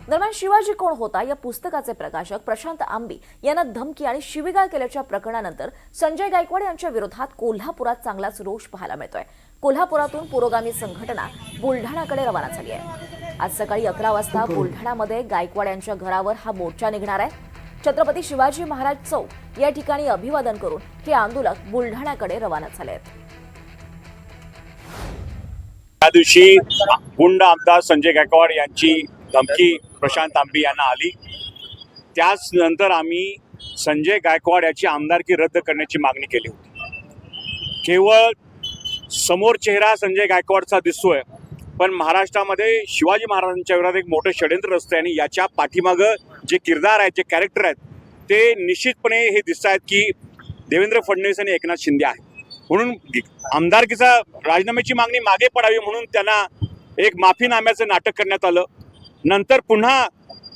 दरम्यान शिवाजी कोण होता या पुस्तकाचे प्रकाशक प्रशांत आंबी यांना धमकी आणि शिवीगाळ केल्याच्या प्रकरणानंतर संजय गायकवाड यांच्या विरोधात कोल्हापुरात चांगलाच रोष पाहायला मिळतोय। कोल्हापुरातून पुरोगामी संघटना बुलढाणाकडे रवाना झाली आहे। आज सकाळी 11 वाजता बुलढाणामध्ये गायकवाड यांच्या घरावर हा मोर्चा निघणार आहे। छत्रपती शिवाजी महाराज चौक या ठिकाणी अभिवादन करून हे आंदोलक बुलढाणाकडे रवाना झाले आहेत। त्या दिवशी गुंड आमदार संजय गायकवाड यांची धमकी प्रशांत आंबी यांना आली। त्याच नंतर आम्ही संजय गायकवाड याची आमदारकी रद्द करण्याची मागणी केली होती। केवळ समोर चेहरा संजय गायकवाडचा दिसतोय, पण महाराष्ट्रामध्ये शिवाजी महाराजांच्या विरोधात एक मोठं षड्यंत्र असतं आणि याच्या पाठीमागं जे किरदार आहेत, जे कॅरेक्टर आहेत, ते निश्चितपणे हे दिसत आहेत की देवेंद्र फडणवीस आणि एकनाथ शिंदे आहे। म्हणून आमदारकीचा राजीनाम्याची मागणी मागे पडावी म्हणून त्यांना एक माफीनाम्याचं नाटक करण्यात आलं। नंतर पुन्हा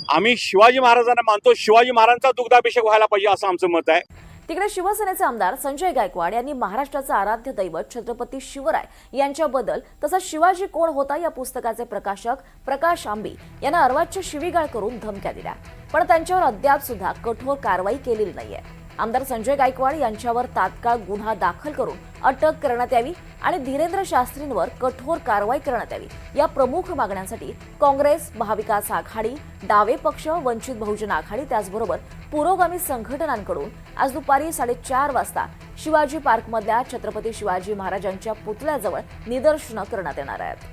आम्ही शिवाजी महाराजांना मानतो, शिवाजी महाराजांचा दुग्धाभिषेक व्हायला पाहिजे असं आमचं मत आहे। तिकडे शिवसेनेचे आमदार संजय गायकवाड यांनी महाराष्ट्राचं आराध्य दैवत छत्रपती शिवराय यांच्याबद्दल तसंच शिवाजी कोण होता या पुस्तकाचे प्रकाशक प्रकाश आंबी यांना अर्वाच्य शिवीगाळ करून धमक्या दिल्या, पण त्यांच्यावर अद्याप सुद्धा कठोर कारवाई केलेली नाहीये। आमदार संजय गायकवाड यांच्यावर तात्काळ गुन्हा दाखल करून अटक करण्यात यावी आणि धीरेंद्र शास्त्रींवर कठोर कारवाई करण्यात यावी या प्रमुख मागण्यांसाठी काँग्रेस, महाविकास आघाडी, डावे पक्ष, वंचित बहुजन आघाडी त्याचबरोबर पुरोगामी संघटनांकडून आज दुपारी 4:30 वाजता शिवाजी पार्कमधल्या छत्रपती शिवाजी महाराजांच्या पुतळ्याजवळ निदर्शनं करण्यात येणार आहेत।